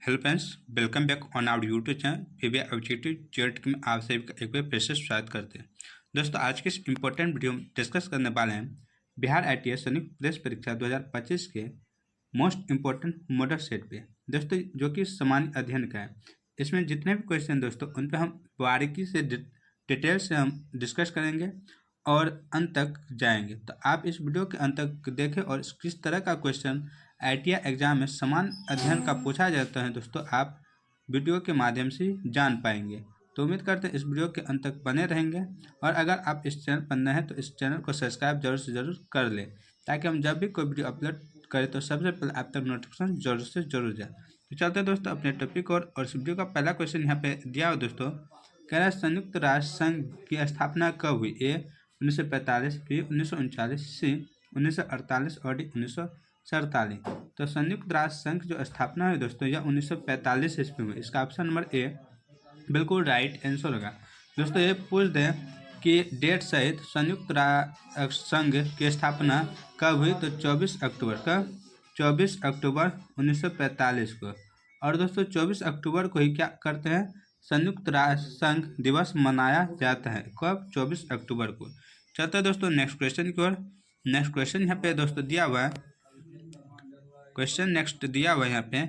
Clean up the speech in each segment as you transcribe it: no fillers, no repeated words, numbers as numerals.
Hello friends, welcome back on our YouTube channel PVR objective jet में आप सभी का एक बार फिर से स्वागत करते हैं। दोस्तों, आज के इस इम्पोर्टेंट वीडियो में डिस्कस करने वाले हैं बिहार आईटीएस संयुक्त प्रवेश परीक्षा 2025 के मोस्ट इम्पोर्टेंट मॉडल सेट पे दोस्तों, जो कि सामान्य अध्ययन का है। इसमें जितने भी क्वेश्चन दोस्तों, उन पर हम बारीकी से डिटेल से हम डिस्कस करेंगे और अंत तक जाएंगे। तो आप इस वीडियो के अंत तक देखें और किस तरह का क्वेश्चन आईटीआई एग्जाम में समान अध्ययन का पूछा जाता है दोस्तों, आप वीडियो के माध्यम से जान पाएंगे। तो उम्मीद करते हैं इस वीडियो के अंत तक बने रहेंगे। और अगर आप इस चैनल पर नए हैं तो इस चैनल को सब्सक्राइब जरूर से जरूर कर लें, ताकि हम जब भी कोई वीडियो अपलोड करें तो सबसे पहले आप तक नोटिफिकेशन जरूर से जरूर जाए। तो चलते हैं दोस्तों अपने टॉपिक और इस वीडियो का पहला क्वेश्चन यहाँ पे दिया हो दोस्तों। कह रहा है संयुक्त राष्ट्र संघ की स्थापना कब हुई? ए 1945, बी 1939, सी 1948 और डी 1947। तो संयुक्त राष्ट्र संघ जो स्थापना हुई दोस्तों, यह 1945 ईस्वी में। इसका ऑप्शन नंबर ए बिल्कुल राइट आंसर होगा। दोस्तों, ये पूछ दें कि डेट सहित संयुक्त राष्ट्र संघ की स्थापना कब हुई? तो 24 अक्टूबर का 24 अक्टूबर 1945 को। और दोस्तों 24 अक्टूबर को ही क्या करते हैं, संयुक्त राष्ट्र संघ दिवस मनाया जाता है। कब? 24 अक्टूबर को। चलते हैं दोस्तों नेक्स्ट क्वेश्चन की ओर। नेक्स्ट क्वेश्चन यहाँ पे दोस्तों दिया हुआ है। क्वेश्चन नेक्स्ट दिया हुआ है यहाँ पे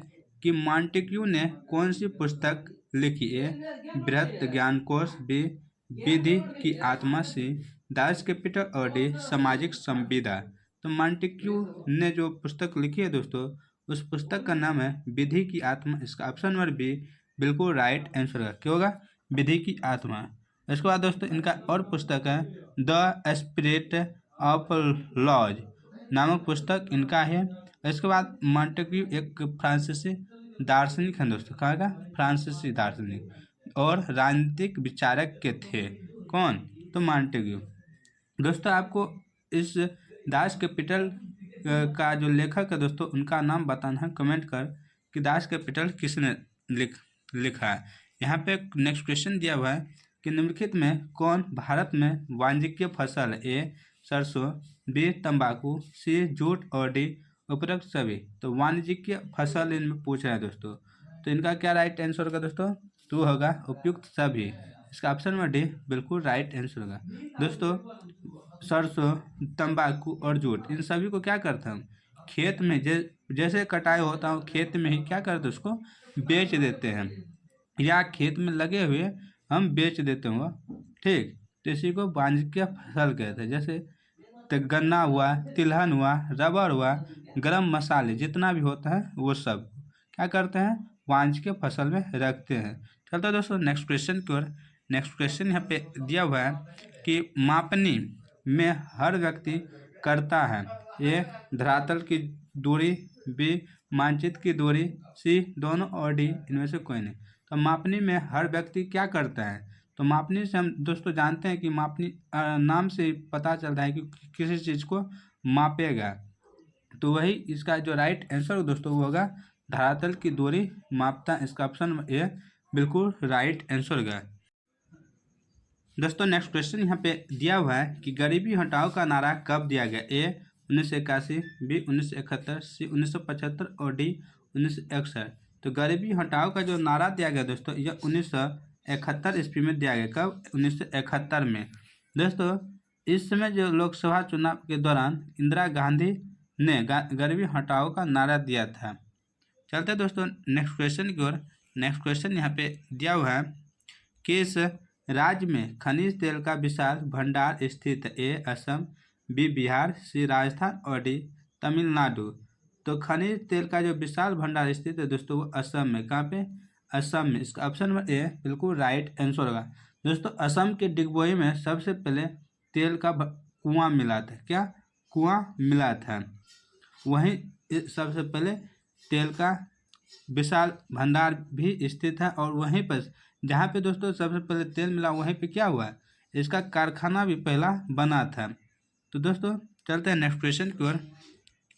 कि मॉन्टेग्यू ने कौन सी पुस्तक लिखी? ए बृहत ज्ञान कोश, बी विधि की आत्मा, सी दास कैपिटल और डी सामाजिक संविदा। तो मॉन्टेग्यू ने जो पुस्तक लिखी है दोस्तों, उस पुस्तक का नाम है विधि की आत्मा। इसका ऑप्शन नंबर बी बिल्कुल राइट आंसर है। क्या होगा? विधि की आत्मा। इसके बाद दोस्तों इनका और पुस्तक है द स्पिरिट ऑफ लॉज नामक पुस्तक इनका है। इसके बाद मॉन्टेग्यू एक फ्रांसीसी दार्शनिक हैं दोस्तों। कहाँ का? फ्रांसीसी दार्शनिक और राजनीतिक विचारक के थे। कौन? तो मॉन्टेग्यू। दोस्तों, आपको इस दास कैपिटल का जो लेखक है दोस्तों, उनका नाम बताना है कमेंट कर कि दास कैपिटल किसने लिखा है। यहाँ पे नेक्स्ट क्वेश्चन दिया हुआ है कि निम्नलिखित में कौन भारत में वाणिज्यिक फसल है? ए सरसों, बी तंबाकू, सी जूट और डी उपरोक्त सभी। तो वाणिज्यिक फसल इनमें पूछ रहा है दोस्तों। तो इनका क्या राइट आंसर होगा दोस्तों? टू होगा उपयुक्त सभी। इसका ऑप्शन नंबर डी बिल्कुल राइट आंसर होगा। दोस्तों, सरसों, तंबाकू और जूट, इन सभी को क्या करते हैं हम? खेत में जैसे कटाई होता है खेत में ही क्या करते हैं, उसको बेच देते हैं, या खेत में लगे हुए हम बेच देते हैं। ठीक, तो इसी को वाणिज्यिक फसल कहते हैं। जैसे तो गन्ना हुआ, तिलहन हुआ, रबर हुआ, गरम मसाले, जितना भी होता है वो सब क्या करते हैं, वाणिज्यिक फसल में रखते हैं। चलते हैं दोस्तों नेक्स्ट क्वेश्चन की ओर। नेक्स्ट क्वेश्चन यहाँ पे दिया हुआ है कि मापनी में हर व्यक्ति करता है। ए धरातल की दूरी, बी मानचित्र की दूरी, सी दोनों और डी इनमें से कोई नहीं। तो मापनी में हर व्यक्ति क्या करता है? तो मापनी से हम दोस्तों जानते हैं कि मापनी नाम से पता चलता है कि किसी चीज़ को मापेगा। तो वही इसका जो राइट आंसर हो दोस्तों वो होगा धरातल की दूरी मापता। इसका ऑप्शन ए बिल्कुल राइट आंसर होगा। दोस्तों नेक्स्ट क्वेश्चन यहाँ पे दिया हुआ है कि गरीबी हटाओ का नारा कब दिया गया? ए 1981, बी 1971, सी 1975 और डी 1961। तो गरीबी हटाओ का जो नारा दिया गया दोस्तों, यह 1971 ईस्वी में दिया गया। कब? 1971 में। दोस्तों, इस समय जो लोकसभा चुनाव के दौरान इंदिरा गांधी ने गरीबी हटाओ का नारा दिया था। चलते दोस्तों नेक्स्ट क्वेश्चन की ओर। नेक्स्ट क्वेश्चन यहाँ पे दिया हुआ है कि इस राज्य में खनिज तेल का विशाल भंडार स्थित है। ए असम, बी बिहार, सी राजस्थान और डी तमिलनाडु। तो खनिज तेल का जो विशाल भंडार स्थित है दोस्तों वो असम में। कहाँ पे? असम में। इसका ऑप्शन नंबर ए बिल्कुल राइट आंसर होगा। दोस्तों, असम के डिगबोई में सबसे पहले तेल का कुआं मिला था। क्या? कुआं मिला था। वहीं सबसे पहले तेल का विशाल भंडार भी स्थित है, और वहीं पर जहाँ पे दोस्तों सबसे पहले तेल मिला वहीं पे क्या हुआ, इसका कारखाना भी पहला बना था। तो दोस्तों चलते हैं नेक्स्ट क्वेश्चन की ओर।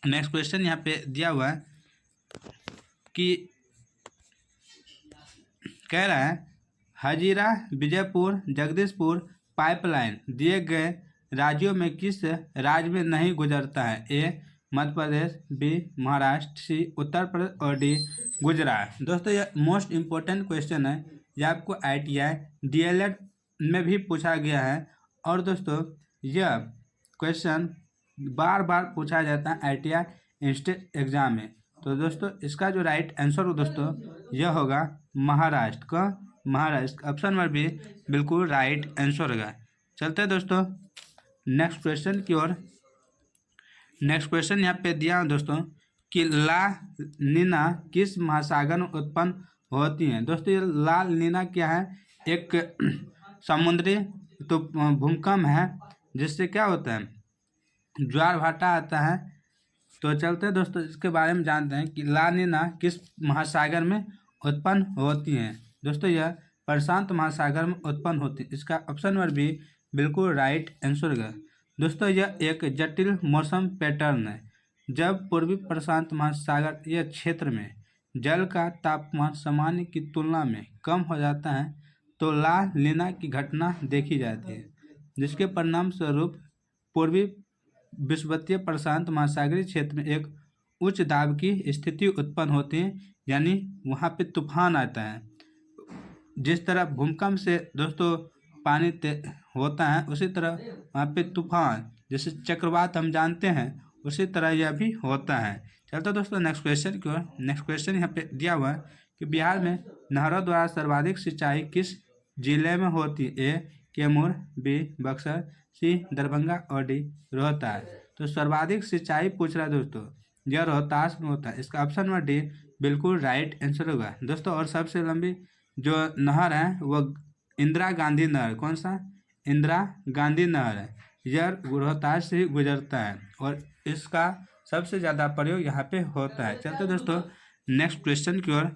नेक्स्ट क्वेश्चन यहाँ पे दिया हुआ है कि कह रहा है हजीरा विजयपुर जगदीशपुर पाइपलाइन दिए गए राज्यों में किस राज्य में नहीं गुजरता है? ए मध्य प्रदेश, बी महाराष्ट्र, सी उत्तर प्रदेश और डी गुजरात। दोस्तों यह मोस्ट इम्पोर्टेंट क्वेश्चन है, यह आपको ITI DLED में भी पूछा गया है और दोस्तों यह क्वेश्चन बार बार पूछा जाता है ITI इंस्टेंट एग्जाम में। तो दोस्तों इसका जो राइट आंसर हो दोस्तों यह होगा महाराष्ट्र का, महाराष्ट्र ऑप्शन नंबर बी बिल्कुल राइट आंसर होगा। चलते हैं दोस्तों नेक्स्ट क्वेश्चन की ओर। नेक्स्ट क्वेश्चन यहाँ पे दिया है दोस्तों कि ला नीना किस महासागर में उत्पन्न होती हैं। दोस्तों ये ला नीना क्या है, एक समुद्री तो भूकंप है जिससे क्या होता है, ज्वार भाटा आता है। तो चलते हैं दोस्तों इसके बारे में जानते हैं कि ला नीना किस महासागर में उत्पन्न होती हैं। दोस्तों यह प्रशांत महासागर में उत्पन्न होती है, इसका ऑप्शन नंबर बी बिल्कुल राइट आंसर होगा। दोस्तों यह एक जटिल मौसम पैटर्न है, जब पूर्वी प्रशांत महासागर यह क्षेत्र में जल का तापमान सामान्य की तुलना में कम हो जाता है तो ला नीना की घटना देखी जाती है, जिसके परिणाम स्वरूप पूर्वी विषुवतीय प्रशांत महासागरीय क्षेत्र में एक उच्च दाब की स्थिति उत्पन्न होती है, यानी वहाँ पे तूफान आता है। जिस तरह भूकंप से दोस्तों पानी होता है उसी तरह वहाँ पे तूफान जैसे चक्रवात हम जानते हैं उसी तरह यह भी होता है। चलते दोस्तों नेक्स्ट क्वेश्चन की ओर। नेक्स्ट क्वेश्चन यहाँ पे दिया हुआ है कि बिहार में नहरों द्वारा सर्वाधिक सिंचाई किस जिले में होती है। ए कैमूर, बी बक्सर, सी दरभंगा और डी रोहतास। तो सर्वाधिक सिंचाई पूछ रहा है दोस्तों, यह रोहतास में होता है, इसका ऑप्शन नंबर डी बिल्कुल राइट आंसर होगा दोस्तों। और सबसे लंबी जो नहर है वह इंदिरा गांधी नहर, कौन सा, इंदिरा गांधी नहर है, यह रोहतास से गुजरता है और इसका सबसे ज़्यादा प्रयोग यहाँ पे होता है। चलते दोस्तों नेक्स्ट क्वेश्चन की ओर।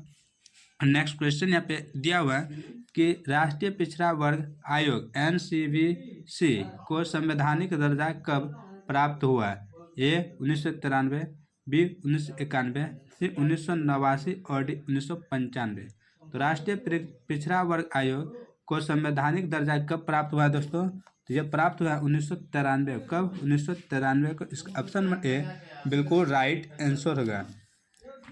नेक्स्ट क्वेश्चन यहाँ पे दिया हुआ है कि राष्ट्रीय पिछड़ा वर्ग आयोग NCVC को संवैधानिक दर्जा कब प्राप्त हुआ है। ए 1993, बी 1991, सी 1989 और डी 1995। तो राष्ट्रीय पिछड़ा वर्ग आयोग को संवैधानिक दर्जा कब प्राप्त हुआ है दोस्तों, तो यह प्राप्त हुआ 1993। कब, 1993 को, इसका ऑप्शन नंबर ए बिल्कुल राइट आंसर होगा।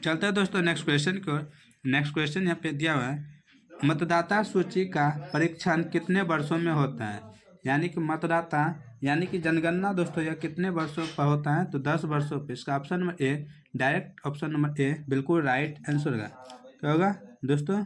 चलते हैं दोस्तों नेक्स्ट क्वेश्चन की ओर। नेक्स्ट क्वेश्चन यहाँ पे दिया हुआ है मतदाता सूची का परीक्षण कितने वर्षों में होता है। यानी कि मतदाता यानी कि जनगणना दोस्तों यह कितने वर्षों पर होता है, तो 10 वर्षों पे, इसका option number A direct option number A बिल्कुल राइट आंसर होगा। क्या होगा दोस्तों,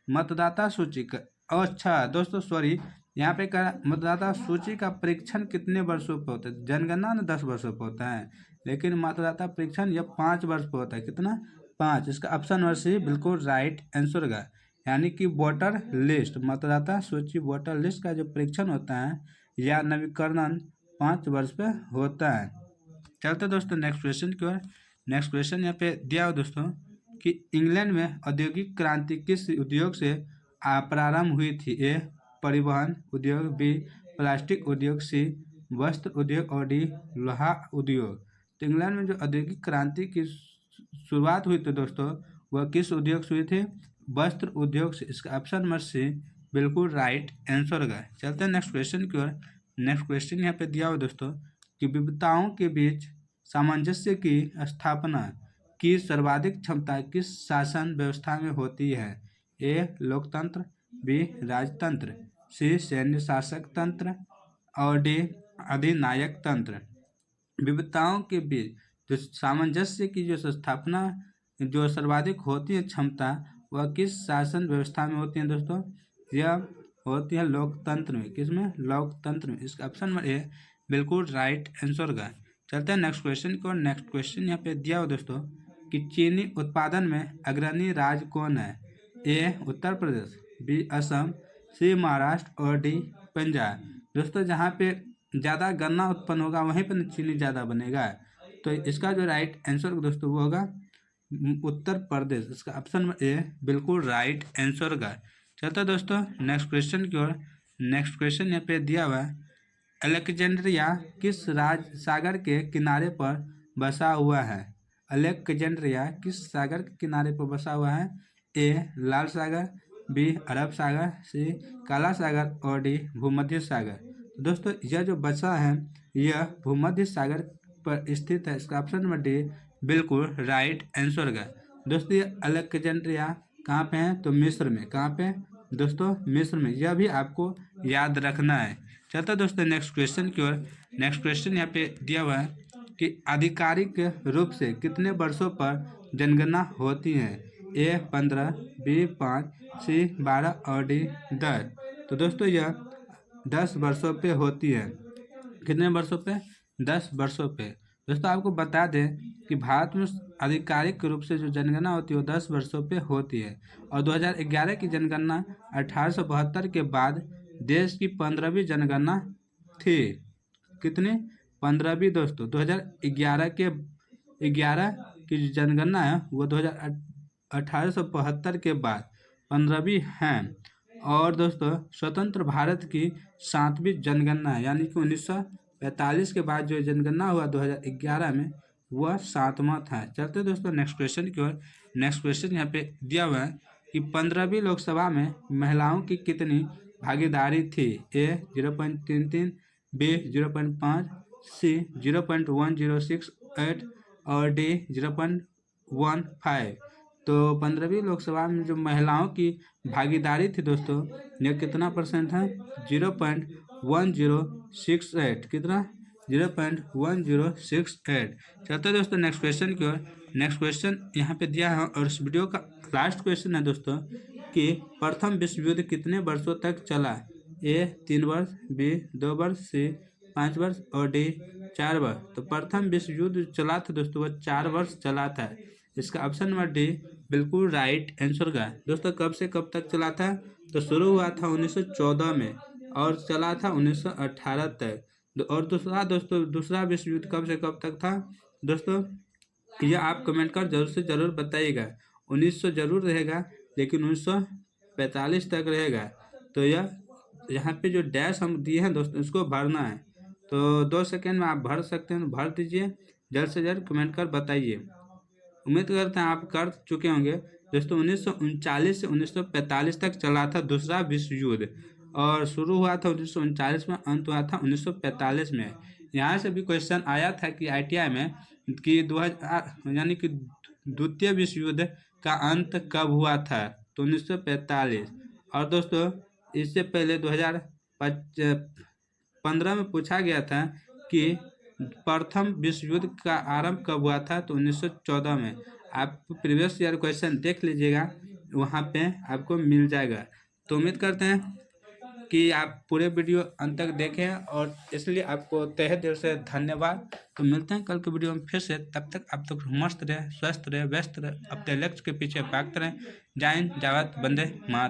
मतदाता सूची का, अच्छा दोस्तों सॉरी, यहाँ पे कहा मतदाता सूची का परीक्षण कितने वर्षों पर होता है। जनगणना न 10 वर्षों पर होता है, लेकिन मतदाता परीक्षण यह 5 वर्ष पर होता है। कितना, 5, इसका ऑप्शन नंबर सी बिल्कुल राइट आंसर होगा। यानी कि वोटर लिस्ट, मतदाता सूची वोटर लिस्ट का जो परीक्षण होता है या नवीकरण 5 वर्ष पे होता है। चलते दोस्तों नेक्स्ट क्वेश्चन की ओर। नेक्स्ट क्वेश्चन यहाँ पे दिया हो दोस्तों कि इंग्लैंड में औद्योगिक क्रांति किस उद्योग से प्रारंभ हुई थी। ए परिवहन उद्योग, बी प्लास्टिक उद्योग, सी वस्त्र उद्योग और डी लोहा उद्योग। तो इंग्लैंड में जो औद्योगिक क्रांति की शुरुआत हुई थी दोस्तों वह किस उद्योग से हुई थी, वस्त्र उद्योग से, इसका ऑप्शन नंबर सी बिल्कुल राइट आंसर होगा। चलते हैं नेक्स्ट क्वेश्चन की ओर। नेक्स्ट क्वेश्चन यहाँ पे दिया हुआ दोस्तों कि विविधताओं के बीच सामंजस्य की स्थापना की सर्वाधिक क्षमता किस शासन व्यवस्था में होती है। ए लोकतंत्र, बी राजतंत्र, सी सैन्य शासक तंत्र और डी अधिनायक तंत्र। विविधताओं के बीच जो सामंजस्य की जो स्थापना जो सर्वाधिक होती है क्षमता वह किस शासन व्यवस्था में होती है दोस्तों, यह होती है लोकतंत्र में। किसमें, लोकतंत्र में, इसका ऑप्शन नंबर ए बिल्कुल राइट आंसर होगा। चलते हैं नेक्स्ट क्वेश्चन को। नेक्स्ट क्वेश्चन यहाँ पे दिया हो दोस्तों कि चीनी उत्पादन में अग्रणी राज्य कौन है। ए उत्तर प्रदेश, बी असम, सी महाराष्ट्र और डी पंजाब। दोस्तों जहाँ पे ज़्यादा गन्ना उत्पन्न होगा वहीं पर चीनी ज़्यादा बनेगा, तो इसका जो राइट आंसर दोस्तों वो होगा उत्तर प्रदेश, इसका ऑप्शन नंबर ए बिल्कुल राइट आंसर होगा। चलते दोस्तों नेक्स्ट क्वेश्चन की ओर। नेक्स्ट क्वेश्चन यहाँ पे दिया हुआ है अलेक्जेंड्रिया किस सागर के किनारे पर बसा हुआ है। अलेक्जेंड्रिया किस सागर के किनारे पर बसा हुआ है। ए लाल सागर, बी अरब सागर, सी काला सागर और डी भूमध्य सागर। दोस्तों यह जो बसा है यह भूमध्य सागर पर स्थित है? इसका ऑप्शन नंबर डी बिल्कुल राइट आंसर होगा। दोस्तों ये अलेक्जेंड्रिया कहाँ पे है? तो मिस्र में। कहाँ पे दोस्तों? मिस्र में। यह भी आपको याद रखना है। चलता दोस्तों नेक्स्ट क्वेश्चन की ओर। नेक्स्ट क्वेश्चन यहाँ पे दिया हुआ है कि आधिकारिक रूप से कितने वर्षों पर जनगणना होती है? ए 15, बी 5, सी 12 और डी 10। तो दोस्तों यह 10 वर्षों पे होती है। कितने वर्षों पे? 10 वर्षों पे। दोस्तों आपको बता दें कि भारत में आधिकारिक रूप से जो जनगणना होती है वो 10 वर्षों पे होती है और 2011 की जनगणना 1872 के बाद देश की 15वीं जनगणना थी। कितनी? 15वीं दोस्तों। 2011 के 11 की जो जनगणना है वो 1872 के बाद 15वीं है। और दोस्तों स्वतंत्र भारत की 7वीं जनगणना है, यानी कि 1945 के बाद जो जनगणना हुआ 2011 में वह 7वां था। चलते दोस्तों नेक्स्ट क्वेश्चन की ओर। नेक्स्ट क्वेश्चन यहाँ पे दिया हुआ है कि 15वीं लोकसभा में महिलाओं की कितनी भागीदारी थी? ए 0.33, बी 0.5, सी 0.1068 और डी 0.15। तो 15वीं लोकसभा में जो महिलाओं की भागीदारी थी दोस्तों यह कितना परसेंट है? 0.1068। कितना? 0.1068। चलते हैं दोस्तों नेक्स्ट क्वेश्चन की ओर। नेक्स्ट क्वेश्चन यहाँ पे दिया है और इस वीडियो का लास्ट क्वेश्चन है दोस्तों कि प्रथम विश्व युद्ध कितने वर्षों तक चला? ए 3 वर्ष, बी 2 वर्ष, सी 5 वर्ष और डी 4 वर्ष। तो प्रथम विश्व युद्ध चला था दोस्तों वह 4 वर्ष चला था। इसका ऑप्शन नंबर डी बिल्कुल राइट आंसर का। दोस्तों कब से कब तक चला था? तो शुरू हुआ था 1914 में और चला था 1918 तक। और दूसरा विश्व युद्ध कब से कब तक था दोस्तों? यह आप कमेंट कर जरूर से ज़रूर बताइएगा। 1900 जरूर रहेगा लेकिन 1945 तक रहेगा। तो यह यहाँ पे जो डैश हम दिए हैं दोस्तों इसको भरना है। तो 2 सेकेंड में आप भर सकते हैं, भर दीजिए। जल्द से जल्द कमेंट कर बताइए। उम्मीद करते हैं आप कर चुके होंगे। दोस्तों 1939 से 1945 तक चला था दूसरा विश्व युद्ध और शुरू हुआ था 1939 में, अंत हुआ था 1945 में। यहाँ से भी क्वेश्चन आया था कि ITI में कि 2000 यानी कि द्वितीय विश्व युद्ध का अंत कब हुआ था? तो 1945। और दोस्तों इससे पहले 2015 में पूछा गया था कि प्रथम विश्व युद्ध का आरंभ कब हुआ था? तो 1914 में। आप प्रीवियस ईयर क्वेश्चन देख लीजिएगा, वहाँ पे आपको मिल जाएगा। तो उम्मीद करते हैं कि आप पूरे वीडियो अंत तक देखें और इसलिए आपको तहे दिल से धन्यवाद। तो मिलते हैं कल के वीडियो में फिर से। तब तक आप तक मस्त रहे, स्वस्थ रहे, व्यस्त रहे, अपने लक्ष्य के पीछे भागते रहें। जय हिंद, जय भारत, वंदे मातरम।